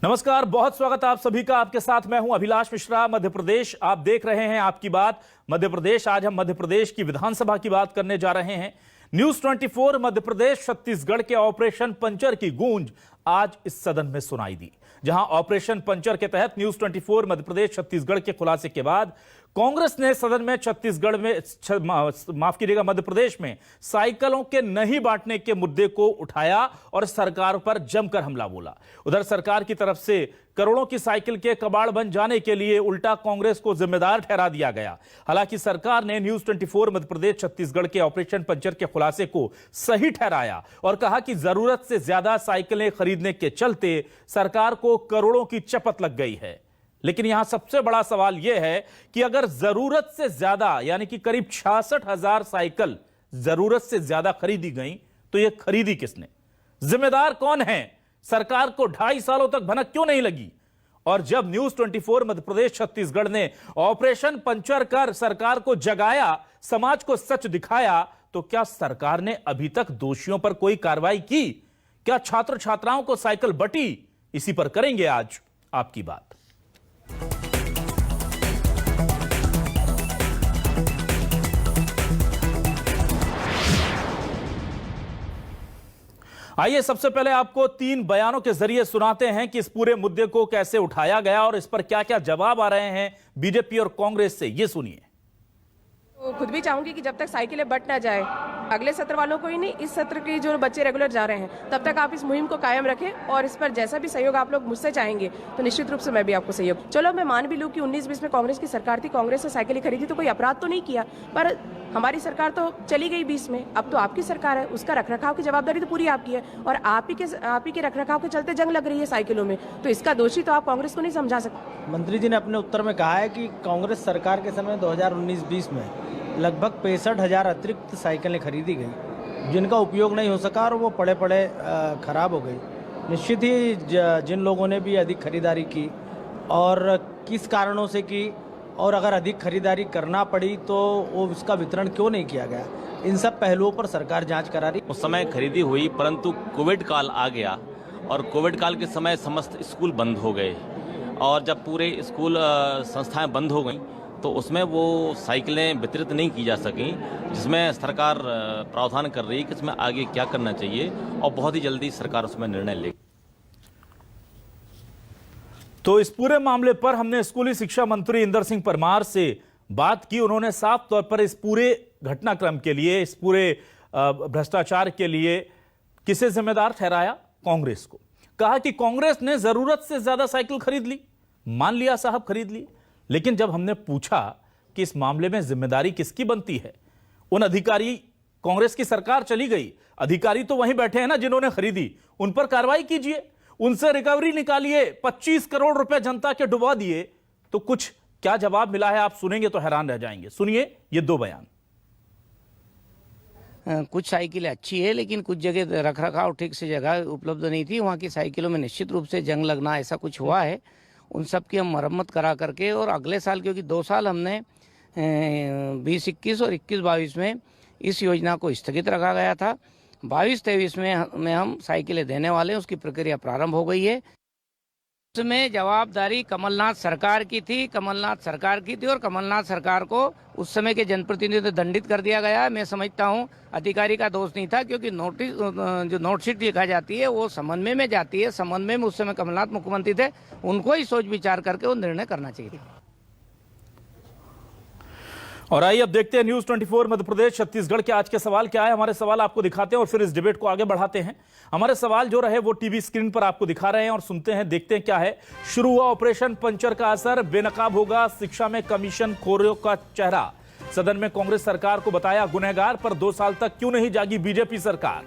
नमस्कार, बहुत स्वागत आप सभी का। आपके साथ मैं हूं अभिलाष मिश्रा। मध्य प्रदेश आप देख रहे हैं आपकी बात मध्य प्रदेश। आज हम मध्य प्रदेश की विधानसभा की बात करने जा रहे हैं। न्यूज 24 मध्य प्रदेश छत्तीसगढ़ के ऑपरेशन पंचर की गूंज आज इस सदन में सुनाई दी, जहां ऑपरेशन पंचर के तहत न्यूज 24 मध्य प्रदेश छत्तीसगढ़ के खुलासे के बाद कांग्रेस ने सदन में छत्तीसगढ़ में माफ कीजिएगा मध्य प्रदेश में साइकिलों के नहीं बांटने के मुद्दे को उठाया और सरकार पर जमकर हमला बोला। उधर सरकार की तरफ से करोड़ों की साइकिल के कबाड़ बन जाने के लिए उल्टा कांग्रेस को जिम्मेदार ठहरा दिया गया। हालांकि सरकार ने न्यूज 24 मध्य प्रदेश छत्तीसगढ़ के ऑपरेशन पंचर के खुलासे को सही ठहराया और कहा कि जरूरत से ज्यादा साइकिलें खरीदने के चलते सरकार को करोड़ों की चपत लग गई है। लेकिन यहां सबसे बड़ा सवाल यह है कि अगर जरूरत से ज्यादा यानी कि करीब 66,000 साइकिल जरूरत से ज्यादा खरीदी गई तो यह खरीदी किसने, जिम्मेदार कौन है? सरकार को 2.5 सालों तक भनक क्यों नहीं लगी? और जब न्यूज 24 मध्य प्रदेश छत्तीसगढ़ ने ऑपरेशन पंचर कर सरकार को जगाया, समाज को सच दिखाया, तो क्या सरकार ने अभी तक दोषियों पर कोई कार्रवाई की? क्या छात्र छात्राओं को साइकिल बटी? इसी पर करेंगे आज आपकी बात। आइए सबसे पहले आपको 3 बयानों के जरिए सुनाते हैं कि इस पूरे मुद्दे को कैसे उठाया गया और इस पर क्या क्या जवाब आ रहे हैं बीजेपी और कांग्रेस से। ये सुनिए। तो खुद भी चाहूंगी कि जब तक साइकिलें बट ना जाए, अगले सत्र वालों को ही नहीं, इस सत्र के जो बच्चे रेगुलर जा रहे हैं, तब तक आप इस मुहिम को कायम रखें और इस पर जैसा भी सहयोग आप लोग मुझसे चाहेंगे तो निश्चित रूप से मैं भी आपको सहयोग। चलो मैं मान भी लूं कि 19-20 में कांग्रेस की सरकार थी, कांग्रेस ने साइकिलें खरीदी तो कोई अपराध तो नहीं किया, पर हमारी सरकार तो चली गई 20 में, अब तो आपकी सरकार है, उसका रखरखाव की जवाबदारी तो पूरी आपकी है और आप ही के रखरखाव के चलते जंग लग रही है साइकिलों में, तो इसका दोषी तो आप कांग्रेस को नहीं समझा सकते। मंत्री जी ने अपने उत्तर में कहा है कि कांग्रेस सरकार के समय 2019-20 में लगभग 65,000 अतिरिक्त साइकिलें खरीदी गई, जिनका उपयोग नहीं हो सका और वो पड़े खराब हो गई। निश्चित ही जिन लोगों ने भी अधिक खरीदारी की और किस कारणों से की और अगर अधिक खरीदारी करना पड़ी तो वो उसका वितरण क्यों नहीं किया गया, इन सब पहलुओं पर सरकार जांच करा रही। उस समय खरीदी हुई, परंतु कोविड काल आ गया और कोविड काल के समय समस्त स्कूल बंद हो गए और जब पूरे स्कूल संस्थाएं बंद हो गई तो उसमें वो साइकिलें वितरित नहीं की जा सकी, जिसमें सरकार प्रावधान कर रही है कि इसमें आगे क्या करना चाहिए और बहुत ही जल्दी सरकार उसमें निर्णय लेगी। तो इस पूरे मामले पर हमने स्कूली शिक्षा मंत्री इंदर सिंह परमार से बात की। उन्होंने साफ तौर पर इस पूरे घटनाक्रम के लिए, इस पूरे भ्रष्टाचार के लिए किसे जिम्मेदार ठहराया? कांग्रेस को। कहा कि कांग्रेस ने जरूरत से ज्यादा साइकिल खरीद ली। मान लिया साहब, खरीद ली, लेकिन जब हमने पूछा कि इस मामले में जिम्मेदारी किसकी बनती है, उन अधिकारी, कांग्रेस की सरकार चली गई, अधिकारी तो वहीं बैठे हैं ना जिन्होंने खरीदी, उन पर कार्रवाई कीजिए, उनसे रिकवरी निकालिए। 25 करोड़ रुपए जनता के डुबा दिए, तो कुछ क्या जवाब मिला है आप सुनेंगे तो हैरान रह जाएंगे। सुनिए ये 2 बयान। कुछ साइकिलें अच्छी है लेकिन कुछ जगह रखरखाव ठीक से जगह उपलब्ध नहीं थी, वहाँ की साइकिलों में निश्चित रूप से जंग लगना ऐसा कुछ हुआ है। उन सब की हम मरम्मत करा करके और अगले साल, क्योंकि 2 साल हमने 2021 और 21-22 में इस योजना को स्थगित रखा गया था, 22-23 में हम साइकिलें देने वाले हैं, उसकी प्रक्रिया प्रारंभ हो गई है। उसमें जवाबदारी कमलनाथ सरकार की थी और कमलनाथ सरकार को उस समय के जनप्रतिनिधियों दंडित कर दिया गया है। मैं समझता हूं अधिकारी का दोष नहीं था, क्योंकि नोटिस जो नोटशीट लिखा जाती है वो समन्वय में जाती है। समन्वय में उस समय कमलनाथ मुख्यमंत्री थे, उनको ही सोच विचार करके वो निर्णय करना चाहिए था। और आइए अब देखते हैं न्यूज 24 मध्य प्रदेश छत्तीसगढ़ के आज के सवाल क्या है। हमारे सवाल आपको दिखाते हैं और फिर इस डिबेट को आगे बढ़ाते हैं। हमारे सवाल जो रहे वो टीवी स्क्रीन पर आपको दिखा रहे हैं और सुनते हैं, देखते हैं क्या है। शुरू हुआ ऑपरेशन पंचर का असर, बेनकाब होगा शिक्षा में कमीशन खोरों का चेहरा। सदन में कांग्रेस सरकार को बताया गुनहगार, पर 2 साल तक क्यों नहीं जागी बीजेपी सरकार?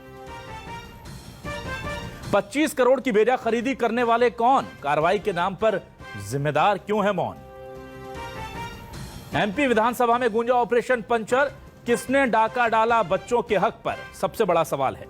25 करोड़ की बेजा खरीदी करने वाले कौन? कार्रवाई के नाम पर जिम्मेदार क्यों है मौन? एमपी विधानसभा में गूंजा ऑपरेशन पंचर, किसने डाका डाला बच्चों के हक पर? सबसे बड़ा सवाल है।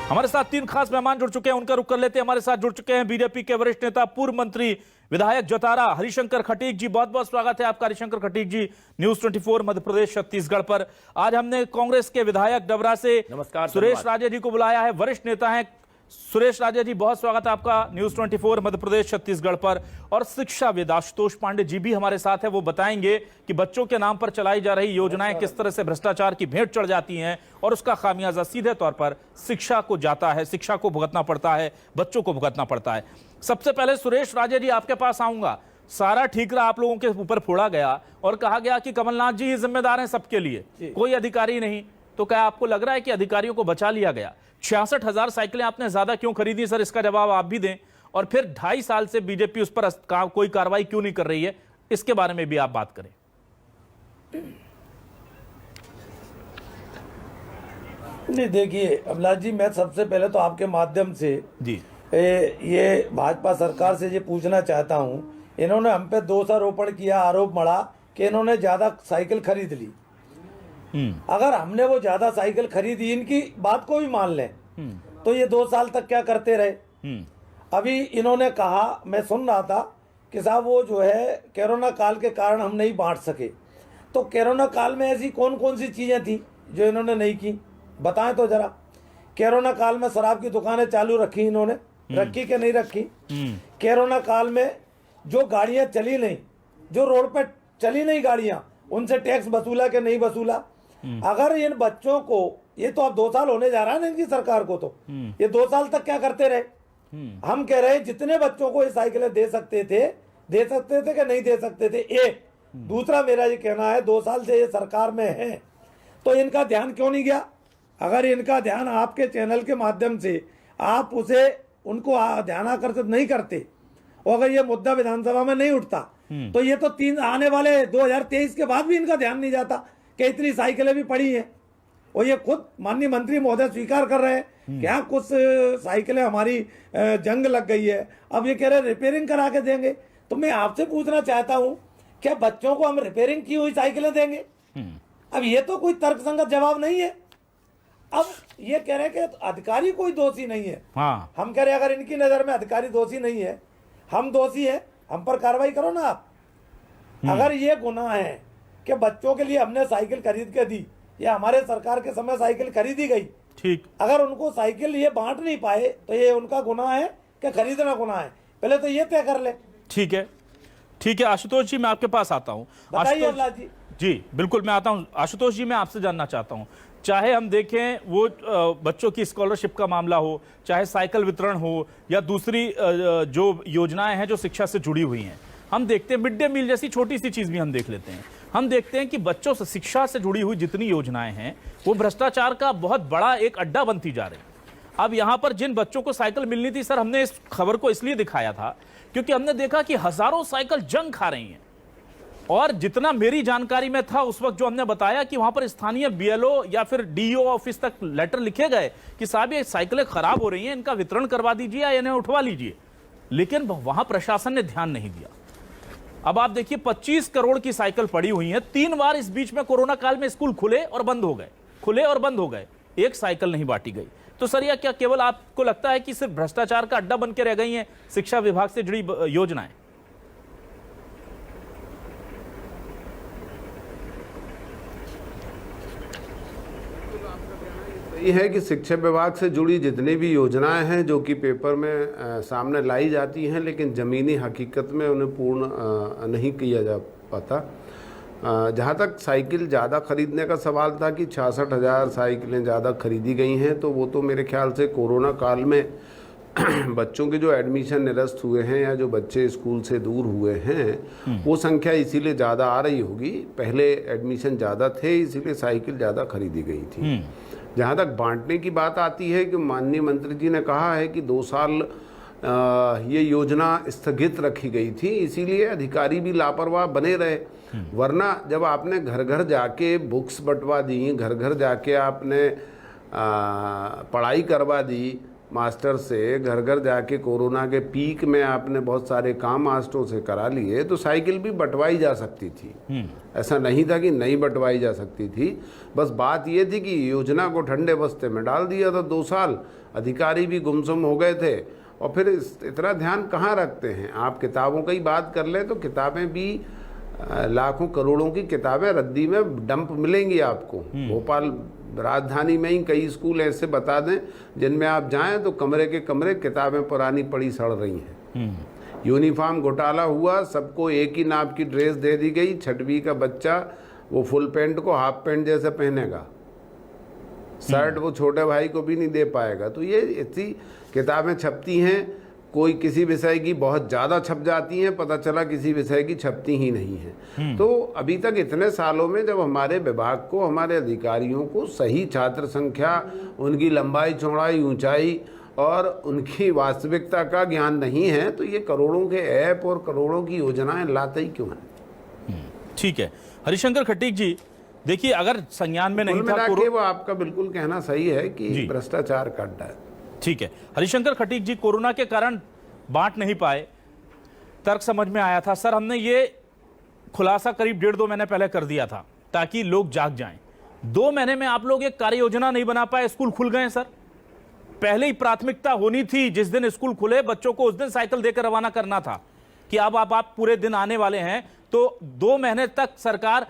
हमारे साथ 3 खास मेहमान जुड़ चुके हैं, उनका रुख कर लेते हैं। हमारे साथ जुड़ चुके हैं बीजेपी के वरिष्ठ नेता, पूर्व मंत्री, विधायक जतारा हरिशंकर खटीक जी। बहुत बहुत स्वागत है आपका हरिशंकर खटीक जी न्यूज 24 मध्य प्रदेश छत्तीसगढ़ पर। आज हमने कांग्रेस के विधायक डबरा से नमस्कार सुरेश राजे जी को बुलाया है, वरिष्ठ नेता हैं सुरेश राजा जी, बहुत स्वागत है आपका न्यूज 24 मध्य प्रदेश छत्तीसगढ़ पर। और शिक्षाविद आशुतोष पांडे जी भी हमारे साथ है, वो बताएंगे कि बच्चों के नाम पर चलाई जा रही योजनाएं किस तरह से भ्रष्टाचार की भेंट चढ़ जाती हैं और उसका खामियाजा सीधे तौर पर शिक्षा को जाता है, शिक्षा को भुगतना पड़ता है, बच्चों को भुगतना पड़ता है। सबसे पहले सुरेश राजा जी आपके पास आऊंगा। सारा ठीकरा आप लोगों के ऊपर फोड़ा गया और कहा गया कि कमलनाथ जी ही जिम्मेदार हैं सबके लिए, कोई अधिकारी नहीं। तो क्या आपको लग रहा है कि अधिकारियों को बचा लिया गया? 66,000 साइकिलें आपने ज्यादा क्यों खरीदी सर, इसका जवाब आप भी दें। और फिर 2.5 साल से बीजेपी उस पर कोई कार्रवाई क्यों नहीं कर रही है, इसके बारे में भी आप बात करें। नहीं, देखिए अभिलाष जी, मैं सबसे पहले तो आपके माध्यम से जी ये भाजपा सरकार से ये पूछना चाहता हूँ, इन्होंने हम पे दोषारोपण किया, आरोप मढ़ा कि इन्होंने ज्यादा साइकिल खरीद ली। अगर हमने वो ज्यादा साइकिल खरीदी, इनकी बात को भी मान लें, तो ये 2 साल तक क्या करते रहे। अभी इन्होंने कहा, मैं सुन रहा था कि साहब वो जो है कोरोना काल के कारण हम नहीं बांट सके। तो कोरोना काल में ऐसी कौन कौन सी चीजें थी जो इन्होंने नहीं की, बताएं तो जरा। कोरोना काल में शराब की दुकानें चालू रखी इन्होंने, रखी कि नहीं रखी? कोरोना काल में जो गाड़ियां चली नहीं, जो रोड पे चली नहीं गाड़ियां, उनसे टैक्स वसूला कि नहीं वसूला? अगर इन बच्चों को, ये तो अब 2 साल होने जा रहा है ना इनकी सरकार को, तो ये 2 साल तक क्या करते रहे? हम कह रहे हैं जितने बच्चों को ये साइकिलें दे सकते थे कि नहीं दे सकते थे, एक। दूसरा मेरा ये कहना है, 2 साल से ये सरकार में है तो इनका ध्यान क्यों नहीं गया? अगर इनका ध्यान आपके चैनल के माध्यम से आप उनको ध्यान आकर्षित नहीं करते और अगर ये मुद्दा विधानसभा में नहीं उठता, तो ये तो आने वाले 2023 के बाद भी इनका ध्यान नहीं जाता कि इतनी साइकिलें भी पड़ी हैं। और ये खुद माननीय मंत्री महोदय स्वीकार कर रहे हैं कि हाँ, कुछ साइकिलें हमारी जंग लग गई है, अब ये कह रहे हैं रिपेयरिंग करा के देंगे। तो मैं आपसे पूछना चाहता हूँ, क्या बच्चों को हम रिपेयरिंग की हुई साइकिलें देंगे? अब ये तो कोई तर्कसंगत जवाब नहीं है। अब ये कह रहे हैं कि अधिकारी कोई दोषी नहीं है। हाँ। हम कह रहे हैं अगर इनकी नजर में अधिकारी दोषी नहीं है, हम दोषी है, हम पर कार्रवाई करो ना आप। अगर ये गुनाह है कि बच्चों के लिए हमने साइकिल खरीद के दी या हमारे सरकार के समय साइकिल खरीदी गई, ठीक, अगर उनको साइकिल ये बांट नहीं पाए तो ये उनका गुनाह है कि खरीदना गुनाह है? पहले तो ये तय कर ले। ठीक है, ठीक है। आशुतोष जी, मैं आपके पास आता हूँ। बताइए अभिलाष जी। जी बिल्कुल, मैं आता हूँ। आशुतोष जी, मैं आपसे जानना चाहता हूँ, चाहे हम देखें वो बच्चों की स्कॉलरशिप का मामला हो, चाहे साइकिल वितरण हो, या दूसरी जो योजनाएं हैं जो शिक्षा से जुड़ी हुई हैं, हम देखते हैं मिड डे मील जैसी छोटी सी चीज भी हम देख लेते हैं। हम देखते हैं कि बच्चों से शिक्षा से जुड़ी हुई जितनी योजनाएं हैं वो भ्रष्टाचार का बहुत बड़ा एक अड्डा बनती जा रही है। अब यहां पर जिन बच्चों को साइकिल मिलनी थी, सर हमने इस खबर को इसलिए दिखाया था क्योंकि हमने देखा कि हजारों साइकिल जंग खा रही हैं। और जितना मेरी जानकारी में था उस वक्त, जो हमने बताया कि वहां पर स्थानीय बीएलओ या फिर डीईओ ऑफिस तक लेटर लिखे गए कि साहब ये साइकिलें खराब हो रही हैं, इनका वितरण करवा दीजिए या इन्हें उठवा लीजिए, लेकिन वहां प्रशासन ने ध्यान नहीं दिया। अब आप देखिए 25 करोड़ की साइकिल पड़ी हुई है। 3 बार इस बीच में कोरोना काल में स्कूल खुले और बंद हो गए, खुले और बंद हो गए, एक साइकिल नहीं बांटी गई। तो सर यह क्या केवल आपको लगता है कि सिर्फ भ्रष्टाचार का अड्डा बन के रह गई हैं शिक्षा विभाग से जुड़ी योजनाएं? ये है कि शिक्षा विभाग से जुड़ी जितनी भी योजनाएं हैं जो कि पेपर में सामने लाई जाती हैं, लेकिन ज़मीनी हकीकत में उन्हें पूर्ण नहीं किया जा पाता। जहाँ तक साइकिल ज़्यादा खरीदने का सवाल था कि 66,000 साइकिलें ज़्यादा खरीदी गई हैं, तो वो तो मेरे ख्याल से कोरोना काल में बच्चों के जो एडमिशन निरस्त हुए हैं या जो बच्चे स्कूल से दूर हुए हैं, वो संख्या इसीलिए ज़्यादा आ रही होगी। पहले एडमिशन ज़्यादा थे, इसीलिए साइकिल ज़्यादा खरीदी गई थी। जहाँ तक बांटने की बात आती है कि माननीय मंत्री जी ने कहा है कि 2 साल ये योजना स्थगित रखी गई थी, इसीलिए अधिकारी भी लापरवाह बने रहे। वरना जब आपने घर घर जाके बुक्स बंटवा दी, घर घर जाके आपने पढ़ाई करवा दी मास्टर से, घर घर जाके कोरोना के पीक में आपने बहुत सारे काम मास्टरों से करा लिए, तो साइकिल भी बंटवाई जा सकती थी। ऐसा नहीं था कि नहीं बंटवाई जा सकती थी। बस बात ये थी कि योजना को ठंडे बस्ते में डाल दिया था। 2 साल अधिकारी भी गुमसुम हो गए थे और फिर इतना ध्यान कहाँ रखते हैं। आप किताबों की बात कर लें तो किताबें भी लाखों करोड़ों की किताबें रद्दी में डंप मिलेंगी आपको। भोपाल राजधानी में ही कई स्कूल ऐसे बता दें जिनमें आप जाएं तो कमरे के कमरे किताबें पुरानी पड़ी सड़ रही हैं। यूनिफॉर्म घोटाला हुआ, सबको एक ही नाप की ड्रेस दे दी गई। 6वीं का बच्चा वो फुल पैंट को हाफ पैंट जैसे पहनेगा, शर्ट वो छोटे भाई को भी नहीं दे पाएगा। तो ये ऐसी किताबें छपती हैं, कोई किसी विषय की बहुत ज़्यादा छप जाती हैं, पता चला किसी विषय की छपती ही नहीं है। तो अभी तक इतने सालों में जब हमारे विभाग को, हमारे अधिकारियों को सही छात्र संख्या, उनकी लंबाई चौड़ाई ऊंचाई और उनकी वास्तविकता का ज्ञान नहीं है, तो ये करोड़ों के ऐप और करोड़ों की योजनाएं लाते ही क्यों हैं? ठीक है हरिशंकर खटीक जी, देखिए अगर संज्ञान में नहीं कुल था मिला के वो आपका बिल्कुल कहना सही है कि भ्रष्टाचार का अड्डा है। ठीक है हरिशंकर खटीक जी, कोरोना के कारण बांट नहीं पाए, तर्क समझ में आया था सर, हमने ये खुलासा करीब 1.5-2 महीने पहले कर दिया था ताकि लोग जाग जाएं। 2 महीने में आप लोग एक कार्य योजना नहीं बना पाए, स्कूल खुल गए सर। पहले ही प्राथमिकता होनी थी, जिस दिन स्कूल खुले बच्चों को उस दिन साइकिल देकर रवाना करना था कि अब आप पूरे दिन आने वाले हैं। तो 2 महीने तक सरकार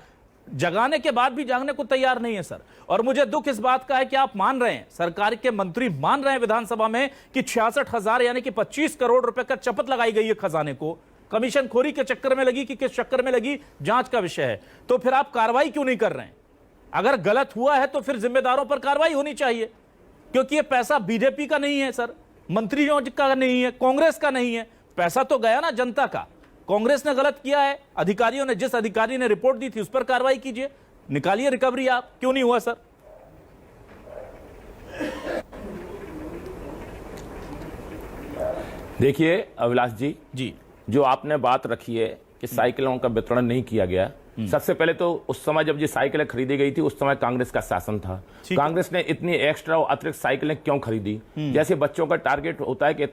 जगाने के बाद भी जागने को तैयार नहीं है सर। और मुझे दुख इस बात का है कि आप मान रहे हैं, सरकार के मंत्री मान रहे हैं विधानसभा में कि 66,000 यानी कि 25 करोड़ रुपए का चपत लगाई गई है खजाने को। कमीशन खोरी के चक्कर में लगी कि किस चक्कर में लगी, जांच का विषय है। तो फिर आप कार्रवाई क्यों नहीं कर रहे हैं? अगर गलत हुआ है तो फिर जिम्मेदारों पर कार्रवाई होनी चाहिए, क्योंकि ये पैसा बीजेपी का नहीं है सर, मंत्रियों का नहीं है, कांग्रेस का नहीं है, पैसा तो गया ना जनता का। कांग्रेस ने गलत किया है, अधिकारियों ने, जिस अधिकारी ने रिपोर्ट दी थी उस पर कार्रवाई कीजिए, निकालिए रिकवरी। आप क्यों नहीं हुआ सर? देखिए अभिलाष जी, जो आपने बात रखी है कि साइकिलों का वितरण नहीं किया गया, सबसे पहले तो उस समय जब ये साइकिलें खरीदी गई थी उस समय कांग्रेस का शासन था। कांग्रेस ने इतनी एक्स्ट्रा और अतिरिक्त साइकिलें क्यों खरीदी? जैसे बच्चों का टारगेट होता है कि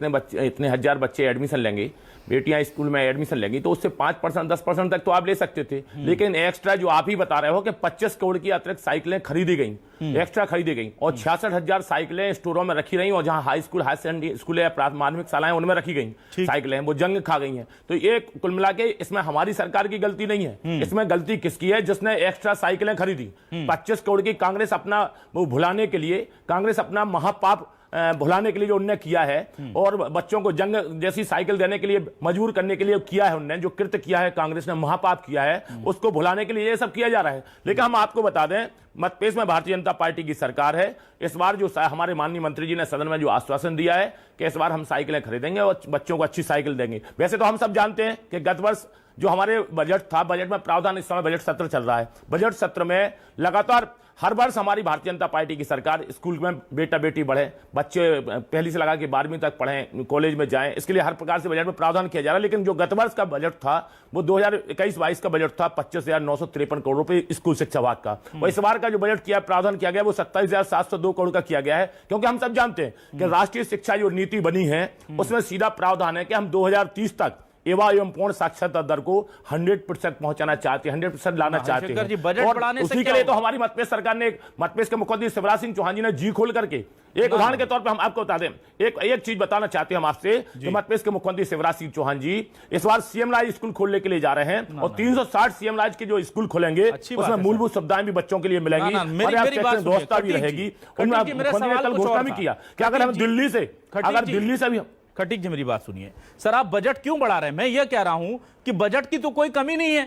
इतने हजार बच्चे एडमिशन लेंगे, बेटियां स्कूल में एडमिशन लेंगी, तो उससे 5% 10% तक तो आप ले सकते थे। लेकिन एक्स्ट्रा जो आप ही बता रहे हो कि 25 करोड़ की अतिरिक्त साइकिलें खरीदी गई, एक्स्ट्रा खरीदी गई, और 66,000 साइकिलें स्टोरों में रखी रही, और जहां high school, high secondary school या माध्यमिक शालाएं उनमें रखी गई साइकिलें, वो जंग खा गई हैं। तो ये कुल मिला के इसमें हमारी सरकार की गलती नहीं है। इसमें गलती किसकी है? जिसने एक्स्ट्रा साइकिलें खरीदी। 25 करोड़ की कांग्रेस अपना वो भुलाने के लिए, कांग्रेस अपना महापाप भुलाने के लिए जो उन्होंने किया है, और बच्चों को जंग जैसी साइकिल देने के लिए मजबूर करने के लिए किया है, उन्होंने जो कृत्य किया है, कांग्रेस ने महापाप किया है, उसको भुलाने के लिए ये सब किया जा रहा है। लेकिन हम आपको बता दें, मध्यप्रदेश में भारतीय जनता पार्टी की सरकार है। इस बार जो हमारे माननीय मंत्री जी ने सदन में जो आश्वासन दिया है कि इस बार हम साइकिलें खरीदेंगे और बच्चों को अच्छी साइकिल देंगे। वैसे तो हम सब जानते हैं कि गत वर्ष जो हमारे बजट था, बजट में प्रावधान, इस समय बजट सत्र चल रहा है, बजट सत्र में लगातार हर वर्ष हमारी भारतीय जनता पार्टी की सरकार स्कूल में बेटा बेटी बढ़े, बच्चे पहली से लगा के 12वीं तक पढ़ें, कॉलेज में जाएं, इसके लिए हर प्रकार से बजट में प्रावधान किया जा रहा है। लेकिन जो गत वर्ष का बजट था वो 2021-22 का बजट था 25,953 करोड़ रुपए स्कूल शिक्षा विभाग का, और इस बार का जो बजट किया, प्रावधान किया गया, वो 27,702 करोड़ का किया गया है। क्योंकि हम सब जानते हैं कि राष्ट्रीय शिक्षा जो नीति बनी है उसमें सीधा प्रावधान है कि हम 2030 तक युवा एवं पूर्ण साक्षरता दर को 100% पहुंचाना चाहते हैं, 100% लाना चाहते हैं। और उसी के लिए तो हमारी मध्यप्रदेश सरकार ने, मध्यप्रदेश के मुख्यमंत्री शिवराज सिंह चौहान जी ने जी खोल करके, एक उदाहरण के तौर पे हम आपको बता दें, एक चीज बताना चाहते हैं हम आपसे कि मध्यप्रदेश के मुख्यमंत्री शिवराज सिंह चौहान जी इस बार सीएम राज स्कूल खोलने के लिए जा रहे हैं, और 360 सीएम राज के जो स्कूल खोलेंगे उसमें मूलभूत सुविधाएं भी बच्चों के लिए मिलेंगी, व्यवस्था भी रहेगी। मुख्यमंत्री ने कल घोषणा भी किया कि अगर हम दिल्ली से भी खटीक जी मेरी बात सुनिए सर, आप बजट क्यों बढ़ा रहे हैं? मैं ये कह रहा हूं कि बजट की तो कोई कमी नहीं है।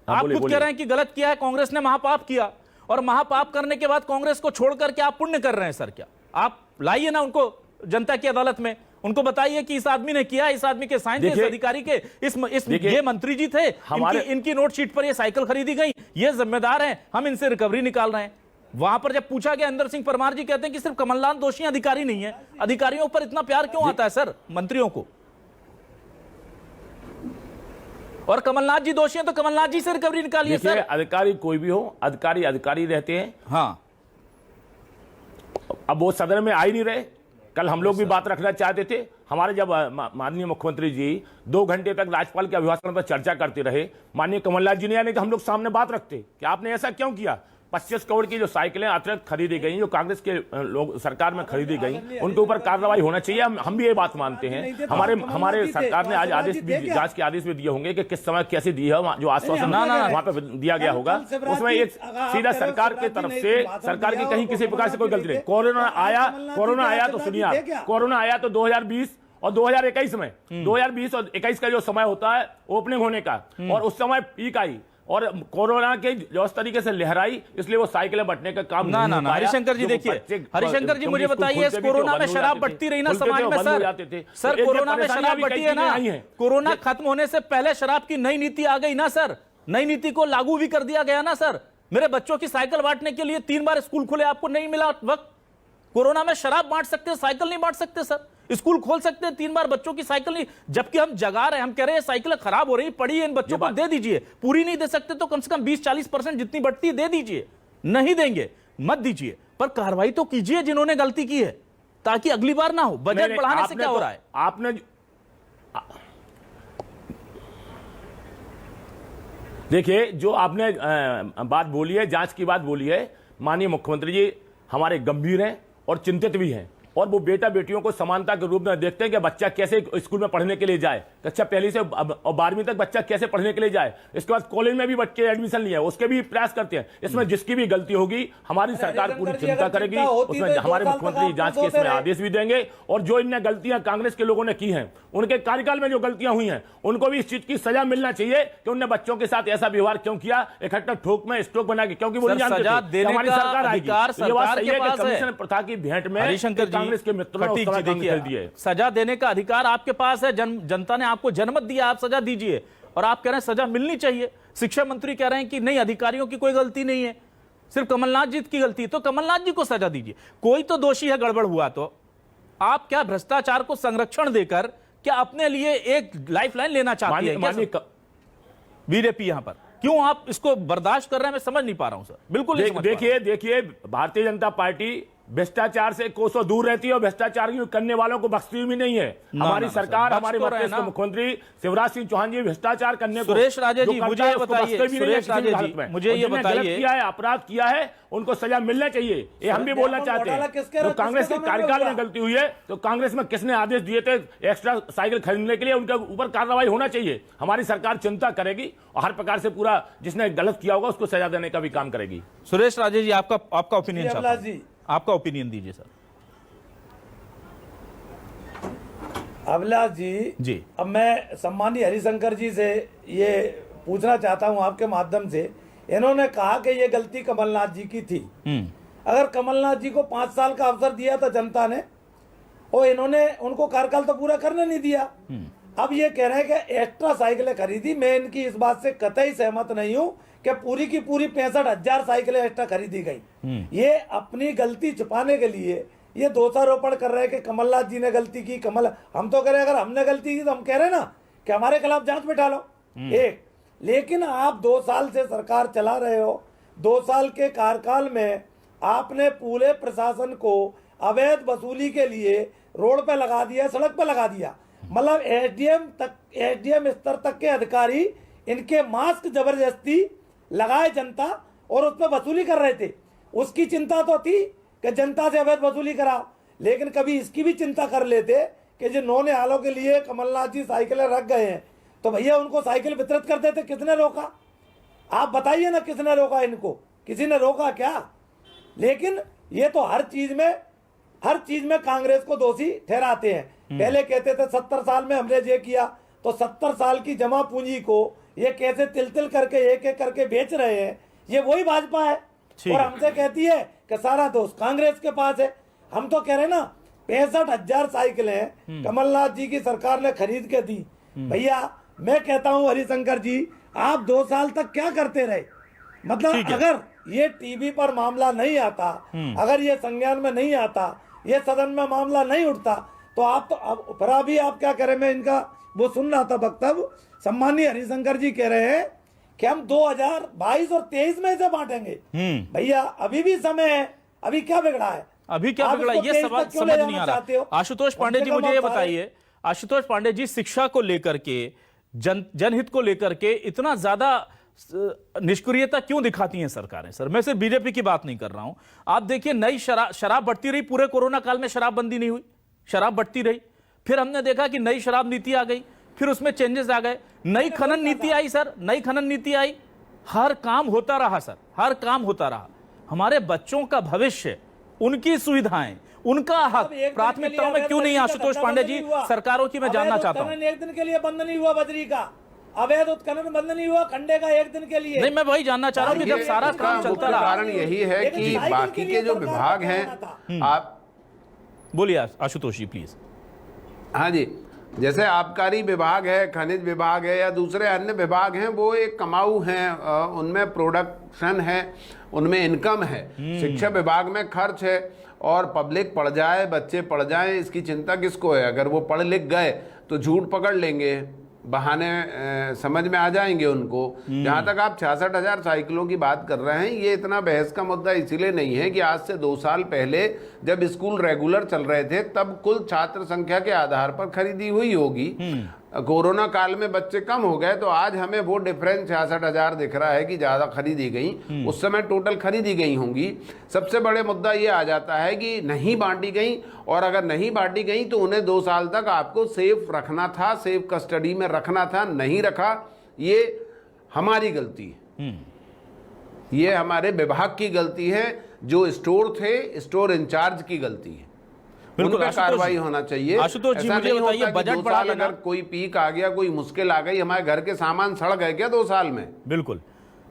आप खुद कह रहे हैं कि गलत किया है, कांग्रेस ने महापाप किया, और महापाप करने के बाद कांग्रेस को छोड़ करके आप पुण्य कर रहे हैं सर। क्या आप लाइए ना उनको जनता की अदालत में, उनको बताइए कि इस आदमी ने किया, इस आदमी के साइन थे, इस अधिकारी के, ये मंत्री जी थे, इनकी नोट शीट पर ये साइकिल खरीदी गई, ये जिम्मेदार हैं, हम इनसे रिकवरी निकाल रहे हैं। वहां पर जब पूछा गया, इंदर सिंह परमार जी कहते हैं कि सिर्फ कमलनाथ दोषी अधिकारी नहीं है। अधिकारियों पर इतना प्यार क्यों आता है सर मंत्रियों को? और कमलनाथ जी दोषी हैं तो कमलनाथ जी से रिकवरी निकालिए सर। अधिकारी कोई भी हो, अधिकारी रहते हैं। हाँ, अब वो सदन में आ ही नहीं रहे। कल हम लोग भी बात रखना चाहते थे, हमारे जब माननीय मुख्यमंत्री जी 2 घंटे तक राज्यपाल के अभिभाषण पर चर्चा करते रहे, माननीय कमलनाथ जी ने, यानी कि हम लोग सामने बात रखते कि आपने ऐसा क्यों किया। 25 करोड़ की जो साइकिलें अतिरिक्त खरीदी गई, जो कांग्रेस के लोग सरकार में खरीदी गई, उनके ऊपर कार्रवाई होना चाहिए। हम भी ये बात मानते हैं। हमारे सरकार ने आज आदेश भी, जांच के आदेश भी दिए होंगे कि किस समय कैसे दी है, जो आश्वासन वहां पे दिया गया होगा, उसमें एक सीधा सरकार की तरफ से, सरकार की कहीं किसी प्रकार से कोई गलती नहीं। कोरोना आया तो सुनिए आप, कोरोना आया तो 2020 और 2021 में 2020 और 21 का जो समय होता है ओपनिंग होने का, और उस समय पीक आई और कोरोना के जो इस तरीके से लहराई, इसलिए वो साइकिलें बंटने का काम ना हरिशंकर जी देखिए, हरिशंकर जी मुझे बताइए, कोरोना में शराब बढ़ती रही ना समाज में सर कोरोना में शराब बढ़ती है ना, कोरोना खत्म होने से पहले शराब की नई नीति आ गई ना सर, नई नीति को लागू भी कर दिया गया ना सर। मेरे बच्चों की साइकिल बांटने के लिए 3 बार स्कूल खुले, आपको नहीं मिला वक्त। कोरोना में शराब बांट सकते, साइकिल नहीं बांट सकते सर। स्कूल खोल सकते हैं, 3 बार बच्चों की साइकिल नहीं, जबकि हम जगा रहे हैं, हम कह रहे हैं साइकिल खराब हो रही पड़ी है, इन बच्चों को दे दीजिए। पूरी नहीं दे सकते तो कम से कम 20-40% जितनी बढ़ती है दे दीजिए, नहीं देंगे मत दीजिए, पर कार्रवाई तो कीजिए जिन्होंने गलती की है, ताकि अगली बार ना हो। बजट बढ़ाने से क्या हो रहा है? आपने देखिए, जो आपने बात बोली है, जांच की बात बोली है, माननीय मुख्यमंत्री जी हमारे गंभीर हैं और चिंतित भी हैं, और वो बेटा बेटियों को समानता के रूप में देखते हैं कि बच्चा कैसे स्कूल में पढ़ने के लिए जाए, कक्षा पहली से और 12वीं तक बच्चा कैसे पढ़ने के लिए जाए, इसके बाद कॉलेज में भी बच्चे एडमिशन लिए, उसके भी प्रयास करते हैं। इसमें जिसकी भी गलती होगी हमारी सरकार पूरी चिंता करेगी, उसमें हमारे मुख्यमंत्री जांच के इसमें आदेश भी देंगे, और जो इनने गलतियां कांग्रेस के लोगों ने की हैं, उनके कार्यकाल में जो गलतियां हुई हैं, उनको भी इस चीज की सजा मिलना चाहिए कि उनने बच्चों के साथ ऐसा व्यवहार क्यों किया, इकट्ठा ठोक में स्ट्रोक बना के, क्योंकि वो नहीं जानते थे हमारी सरकार आएगी। ये बात सही है कि कमीशन प्रथा की भेंट में कांग्रेस के मित्रों ने सजा देने का अधिकार आपके पास है, जनता ने आपको जनमत दिया, आप सजा दीजिए, और आप कह रहे हैं सजा मिलनी चाहिए। शिक्षा मंत्री कह रहे हैं कि नहीं, अधिकारियों की कोई गलती नहीं है, सिर्फ कमलनाथ जी की गलती, तो कमलनाथ जी को सजा दीजिए। कोई तो दोषी है, गड़बड़ हुआ तो आप क्या भ्रष्टाचार को संरक्षण देकर क्या अपने लिए एक लाइफलाइन लेना चाहती है बीजेपी? यहां पर क्यों आप इसको बर्दाश्त कर रहे हैं, मैं समझ नहीं पा रहा हूं सर, बिल्कुल नहीं समझ पा रहा हूं। देखिए भारतीय जनता पार्टी भ्रष्टाचार से कोसों दूर रहती है और भ्रष्टाचार करने वालों को बख्शती भी नहीं है। हमारी सरकार, हमारे मुख्यमंत्री शिवराज सिंह चौहान जी भ्रष्टाचार करने को, सुरेश राजे जी मुझे ये बताइए, सुरेश राजे जी मुझे ये बताइए, किया है, अपराध किया है, उनको सजा मिलना चाहिए, ये हम भी बोलना चाहते हैं। तो कांग्रेस के कार्यकाल में गलती हुई है तो कांग्रेस में किसने आदेश दिए थे एक्स्ट्रा साइकिल खरीदने के लिए, उनके ऊपर कार्रवाई होना चाहिए। हमारी सरकार चिंता करेगी और हर प्रकार से पूरा जिसने गलत किया होगा उसको सजा देने का भी काम करेगी। सुरेश राजे जी आपका ओपिनियन चाहता हूं, आपका ओपिनियन दीजिए सर। अभिलाष जी, अब मैं सम्मानीय हरिशंकर जी से ये पूछना चाहता हूं आपके माध्यम से, इन्होंने कहा कि ये गलती कमलनाथ जी की थी। अगर कमलनाथ जी को 5 साल का अवसर दिया था जनता ने, और इन्होंने उनको कार्यकाल तो पूरा करने नहीं दिया, अब ये कह रहे हैं कि एक्स्ट्रा साइकिलें खरीदी। मैं इनकी इस बात से कतई सहमत नहीं हूं कि पूरी की पूरी 65,000 साइकिलें एक्स्ट्रा खरीदी गई। ये अपनी गलती छुपाने के लिए ये दोषारोपण कर रहे हैं कि कमलनाथ जी ने गलती की। हम तो कह रहे हैं अगर हमने गलती की तो हम कह रहे हैं ना कि हमारे खिलाफ जांच बिठा लो। एक, लेकिन आप 2 साल से सरकार चला रहे हो, 2 साल के कार्यकाल में आपने पूरे प्रशासन को अवैध वसूली के लिए रोड पे लगा दिया, सड़क पे लगा दिया। मतलब एसडीएम स्तर तक के अधिकारी इनके मास्क जबरदस्ती लगाए जनता और उस पर वसूली कर रहे थे। उसकी चिंता तो थी कि जनता से अवैध वसूली कराओ, लेकिन कभी इसकी भी चिंता कर लेते कि जो नौ निहालों के लिए कमलनाथ जी साइकिलें रख गए हैं तो भैया उनको साइकिल वितरित कर देते। किसने रोका? आप बताइए ना, किसने रोका इनको? किसी ने रोका क्या? लेकिन ये तो हर चीज में कांग्रेस को दोषी ठहराते हैं। पहले कहते थे 70 साल में हमने ये किया, तो 70 साल की जमा पूंजी को ये कैसे तिल तिल करके एक एक करके बेच रहे हैं, ये वही भाजपा है। और हमसे कहती है कि सारा दोष कांग्रेस के पास है। हम तो कह रहे ना 65,000 साइकिलें कमलनाथ जी की सरकार ने खरीद के दी। भैया मैं कहता हूं हरिशंकर जी, आप 2 साल तक क्या करते रहे? मतलब अगर ये टीवी पर मामला नहीं आता, अगर ये संज्ञान में नहीं आता, ये सदन में मामला नहीं उठता, तो आप तो अब फिर अभी आप क्या करें? मैं इनका वो सुन रहा था वक्तव्य, सम्मानीय हरिशंकर जी कह रहे हैं कि हम 2022 और 23 में इसे बांटेंगे। भैया अभी भी समय है, अभी क्या बिगड़ा है? अभी क्या बिगड़ा? ये सवाल समझ नहीं आ रहा। आशुतोष पांडे जी मुझे ये बताइए, आशुतोष पांडे जी शिक्षा को लेकर के जनहित को लेकर के इतना ज्यादा निष्क्रियता क्यों दिखाती हैं सरकारें? सर मैं सिर्फ बीजेपी की बात नहीं कर रहा हूं। आप देखिए, नई शराब बढ़ती रही, पूरे कोरोना काल में शराबबंदी नहीं हुई, शराब बढ़ती रही। फिर हमने देखा कि नई शराब नीति आ गई, फिर उसमें चेंजेस आ गए, नई खनन नीति आई सर, नई खनन नीति आई, हर काम होता रहा सर, हर काम होता रहा। हमारे बच्चों का भविष्य, उनकी सुविधाएं, उनका हक प्राथमिकताओं में क्यों नहीं? आशुतोष पांडे जी, सरकारों की मैं जानना चाहता हूं। एक दिन के लिए बंद नहीं हुआ, बजरी का अवैध उत्खनन बंद नहीं हुआ, खंडे का एक दिन के लिए नहीं। मैं वही जानना चाह रहा हूं कि जब सारा काम चलता रहा। कारण यही है कि बाकी के जो विभाग हैं, आप बोलिए आशुतोष जी प्लीज। हाँ जी, जैसे आबकारी विभाग है, खनिज विभाग है या दूसरे अन्य विभाग हैं, वो एक कमाऊ हैं, उनमें प्रोडक्शन है, उनमें इनकम है। शिक्षा विभाग में खर्च है, और पब्लिक पढ़ जाए, बच्चे पढ़ जाए, इसकी चिंता किसको है? अगर वो पढ़ लिख गए तो झूठ पकड़ लेंगे, बहाने समझ में आ जाएंगे उनको। जहां तक आप 66,000 साइकिलों की बात कर रहे हैं, ये इतना बहस का मुद्दा इसीलिए नहीं है कि आज से 2 साल पहले जब स्कूल रेगुलर चल रहे थे तब कुल छात्र संख्या के आधार पर खरीदी हुई होगी। कोरोना काल में बच्चे कम हो गए तो आज हमें वो डिफरेंस 66,000 दिख रहा है कि ज्यादा खरीदी गई, उस समय टोटल खरीदी गई होंगी। सबसे बड़े मुद्दा ये आ जाता है कि नहीं बांटी गई, और अगर नहीं बांटी गई तो उन्हें 2 साल तक आपको सेफ रखना था, सेफ कस्टडी में रखना था, नहीं रखा। ये हमारी गलती है, ये हमारे विभाग की गलती है, जो स्टोर थे, स्टोर इंचार्ज की गलती है। बिल्कुल, उन पर कार्रवाई होना चाहिए। आशुतोष जी, ऐसा मुझे नहीं बताइए, होता कि बजट 2 बढ़ा साल देना। अगर कोई पीक आ गया, कोई मुश्किल आ गई, हमारे घर के सामान सड़ गए क्या 2 साल में? बिल्कुल,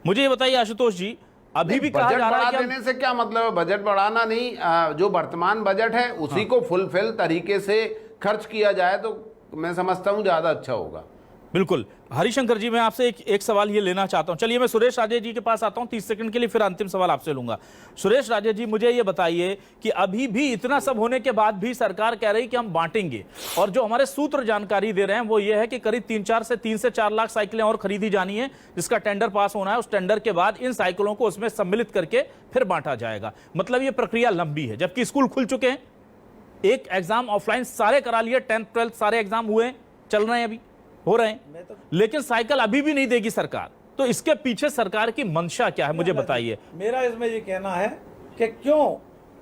मुझे ये बताइए आशुतोष जी, अभी भी कहा बजट जा रहा बढ़ा है कि देने से क्या मतलब है? बजट बढ़ाना नहीं, जो वर्तमान बजट है उसी को फुलफिल तरीके से खर्च किया जाए तो मैं समझता हूं ज्यादा अच्छा होगा। बिल्कुल। हरिशंकर जी, मैं आपसे एक सवाल ये लेना चाहता हूं। चलिए मैं सुरेश राजे जी के पास आता हूं 30 सेकंड के लिए, फिर अंतिम सवाल आपसे लूंगा। सुरेश राजे जी, मुझे ये बताइए कि अभी भी इतना सब होने के बाद भी सरकार कह रही कि हम बांटेंगे, और जो हमारे सूत्र जानकारी दे रहे हैं वो ये है कि करीब 3 से 4 लाख साइकिलें और खरीदी जानी है, जिसका टेंडर पास होना है। उस टेंडर के बाद इन साइकिलों को उसमें सम्मिलित करके फिर बांटा जाएगा। मतलब ये प्रक्रिया लंबी है, जबकि स्कूल खुल चुके हैं, एक एग्जाम ऑफलाइन सारे करा लिए, 10th 12th सारे एग्जाम हुए, चल रहे हैं, अभी हो रहे हैं, लेकिन साइकिल अभी भी नहीं देगी सरकार। तो इसके पीछे सरकार की मंशा क्या है, मुझे बताइए। मेरा इसमें ये कहना है कि क्यों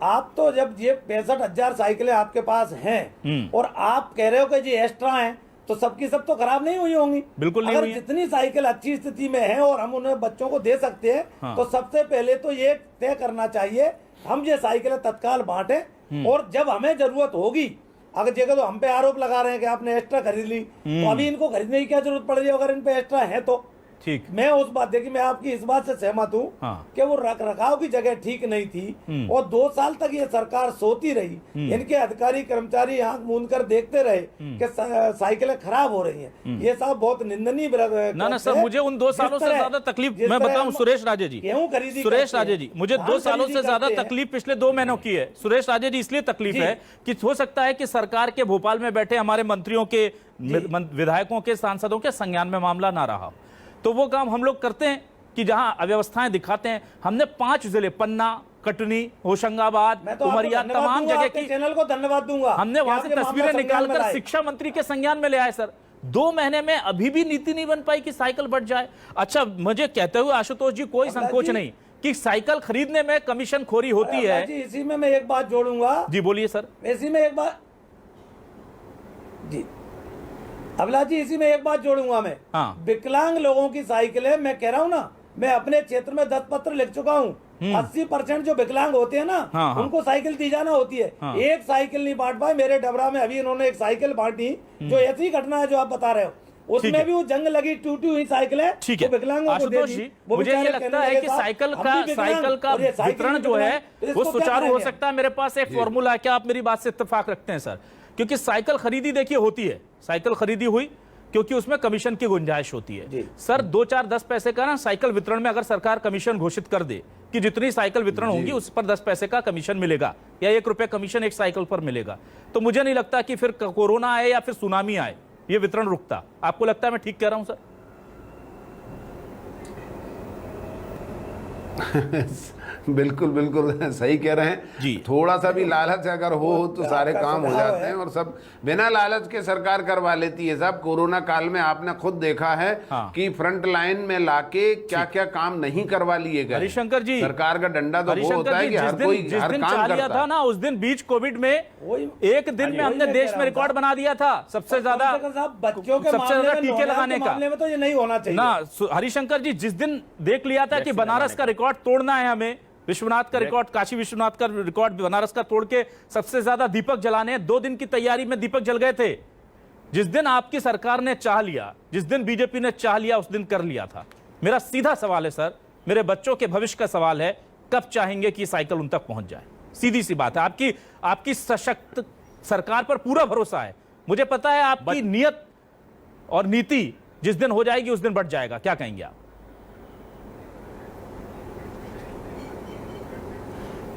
आप तो जब ये 65,000 साइकिलें आपके पास हैं और आप कह रहे हो कि ये एक्स्ट्रा हैं, तो सबकी सब तो खराब नहीं हुई होंगी। बिल्कुल नहीं अगर हुई है। जितनी साइकिल अच्छी स्थिति में है और हम उन्हें बच्चों को दे सकते हैं, हाँ। तो सबसे पहले तो ये तय करना चाहिए हम ये साइकिलें तत्काल बांटें, और जब हमें जरूरत होगी, अगर जगह तो हम पे आरोप लगा रहे हैं कि आपने एक्स्ट्रा खरीद ली, तो अभी इनको खरीदने की क्या जरूरत पड़ रही है अगर इन पे एक्स्ट्रा है तो? ठीक, मैं उस बात, देखिए मैं आपकी इस बात से सहमत हूँ हाँ। कि वो रख रखाव की जगह ठीक नहीं थी, और 2 साल तक ये सरकार सोती रही, इनके अधिकारी कर्मचारी आंख मूंद कर देखते रहे कि साइकिलें खराब हो रही हैं। ये साहब बहुत निंदनीय ना सर, मुझे उन 2 सालों से ज्यादा तकलीफ, मैं बताऊं सुरेश राजे जी, सुरेश राजे जी, मुझे 2 सालों से ज्यादा तकलीफ पिछले 2 महीनों की है। सुरेश राजे जी, इसलिए तकलीफ है कि हो सकता है कि सरकार के भोपाल में बैठे हमारे मंत्रियों के, विधायकों के, सांसदों के संज्ञान में मामला ना रहा, तो वो काम हम लोग करते हैं कि जहां अव्यवस्थाएं दिखाते हैं। हमने 5 जिले, पन्ना, कटनी, होशंगाबाद, उमरिया, तमाम जगह की, चैनल को धन्यवाद दूंगा, हमने वहां से तस्वीरें निकालकर शिक्षा मंत्री के संज्ञान में ले आए। सर 2 महीने में अभी भी नीति नहीं बन पाई कि साइकिल बढ़ जाए। अच्छा, मुझे कहते हुए आशुतोष जी कोई संकोच नहीं कि साइकिल खरीदने में कमीशन खोरी होती है। इसी में मैं एक बात जोड़ूंगा। जी बोलिए सर। इसी में एक बात, जी अभिलाष जी, इसी में एक बात जोड़ूंगा मैं। हाँ। विकलांग लोगों की साइकिलें, मैं कह रहा हूँ ना, मैं अपने क्षेत्र में 10 पत्र लिख चुका हूँ। 80% जो विकलांग होते हैं ना, हाँ, हाँ। उनको साइकिल दी जाना होती है। हाँ। एक साइकिल नहीं बांट पाए। मेरे डबरा में अभी इन्होंने एक साइकिल बांटी, जो ऐसी घटना है जो आप बता रहे हो, उसमें भी वो जंग लगी, टूटी हुई साइकिल है, ठीक है। विकलांगों को दे दी। मुझे ये लगता है कि साइकिल का वितरण जो है वो सुचारू हो सकता है। मेरे पास एक फॉर्मूला है, क्या आप मेरी बात से इत्तेफाक रखते हैं सर? क्योंकि साइकिल खरीदी देखिए होती है, साइकिल खरीदी हुई क्योंकि उसमें कमीशन की गुंजाइश होती है। सर 2, 4, 10 पैसे का ना साइकिल वितरण में अगर सरकार कमीशन घोषित कर दे कि जितनी साइकिल वितरण होगी उस पर 10 पैसे का कमीशन मिलेगा या 1 रुपए कमीशन एक साइकिल पर मिलेगा, तो मुझे नहीं लगता कि फिर कोरोना आए या फिर सुनामी आए ये वितरण रुकता। आपको लगता है मैं ठीक कह रहा हूं सर? बिल्कुल बिल्कुल सही कह रहे हैं जी। थोड़ा सा भी लालच अगर हो तो सारे काम हो जाते हैं, और सब बिना लालच के सरकार करवा लेती है। साहब कोरोना काल में आपने खुद देखा है कि फ्रंट लाइन में लाके क्या क्या काम नहीं करवा लिए गए। हरिशंकर जी, सरकार का डंडा तो वो हरिशंकर होता है जी, कि हर कोई जिस हर दिन काम चाह लिया करता था ना, उस दिन बीच कोविड में एक दिन में हमने देश में रिकॉर्ड बना दिया था सबसे ज्यादा, बच्चों के सबसे ज्यादा टीके लगाने का मामले में तो ये नहीं होना चाहिए ना। हरिशंकर जी, जिस दिन देख लिया था कि बनारस का रिकॉर्ड तोड़ना है हमें, विश्वनाथ का रिकॉर्ड, काशी विश्वनाथ का रिकॉर्ड बनारस का तोड़ के सबसे ज्यादा दीपक जलाने हैं, 2 दिन की तैयारी में दीपक जल गए थे। जिस दिन आपकी सरकार ने चाह लिया, जिस दिन बीजेपी ने चाह लिया, उस दिन कर लिया था। मेरा सीधा सवाल है सर, मेरे बच्चों के भविष्य का सवाल है, कब चाहेंगे कि साइकिल उन तक पहुंच जाए? सीधी सी बात है, आपकी सशक्त सरकार पर पूरा भरोसा है। मुझे पता है आपकी नीयत और नीति जिस दिन हो जाएगी उस दिन बढ़ जाएगा। क्या कहेंगे आप?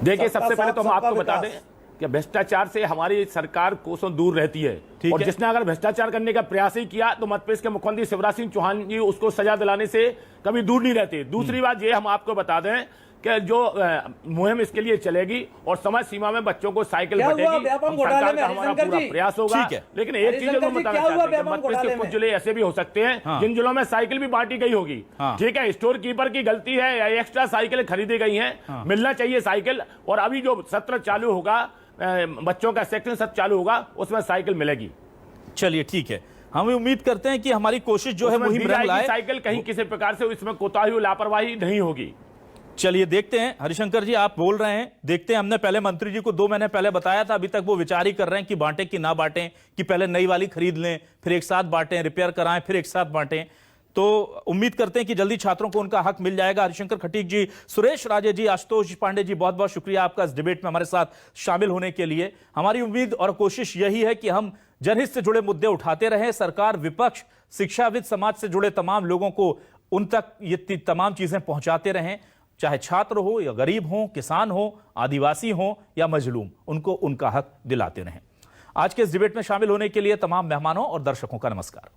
देखिए, सबसे पहले तो हम आपको बता दें कि भ्रष्टाचार से हमारी सरकार कोसों दूर रहती है, और जिसने अगर भ्रष्टाचार करने का प्रयास ही किया तो मध्य प्रदेश के मुख्यमंत्री शिवराज सिंह चौहान जी उसको सजा दिलाने से कभी दूर नहीं रहते। दूसरी बात ये हम आपको बता दें कि जो मुहिम इसके लिए चलेगी और समय सीमा में बच्चों को साइकिल बटेगी, सरकार का हमारा पूरा प्रयास होगा। लेकिन एक चीज जरूर बताना चाहते हैं, मध्य प्रदेश के कुछ जिले ऐसे भी हो सकते हैं जिन जिलों में साइकिल भी बांटी गई होगी। ठीक है, स्टोर कीपर की गलती है या एक्स्ट्रा साइकिल खरीदी गई है, मिलना चाहिए साइकिल। और अभी जो सत्र चालू होगा, बच्चों का सेक्शन सत्र चालू होगा, उसमें साइकिल मिलेगी। चलिए ठीक है, हम उम्मीद करते हैं कि हमारी कोशिश जो है मुहिम रंग लाए, साइकिल कहीं किसी प्रकार से इसमें कोताही लापरवाही नहीं होगी। चलिए देखते हैं। हरिशंकर जी, आप बोल रहे हैं, देखते हैं। हमने पहले मंत्री जी को 2 महीने पहले बताया था, अभी तक वो विचार ही कर रहे हैं कि बांटें कि ना बांटें, कि पहले नई वाली खरीद लें फिर एक साथ बांटें, रिपेयर कराएं फिर एक साथ बांटें। तो उम्मीद करते हैं कि जल्दी छात्रों को उनका हक मिल जाएगा। हरिशंकर खटीक जी, सुरेश राजे जी, आशुतोष पांडे जी, बहुत बहुत शुक्रिया आपका इस डिबेट में हमारे साथ शामिल होने के लिए। हमारी उम्मीद और कोशिश यही है कि हम जनहित से जुड़े मुद्दे उठाते रहें, सरकार, विपक्ष, शिक्षाविद, समाज से जुड़े तमाम लोगों को उन तक ये तमाम चीजें पहुंचाते रहें। चाहे छात्र हो या गरीब हो, किसान हो, आदिवासी हो या मजलूम, उनको उनका हक दिलाते रहें। आज के इस डिबेट में शामिल होने के लिए तमाम मेहमानों और दर्शकों का नमस्कार।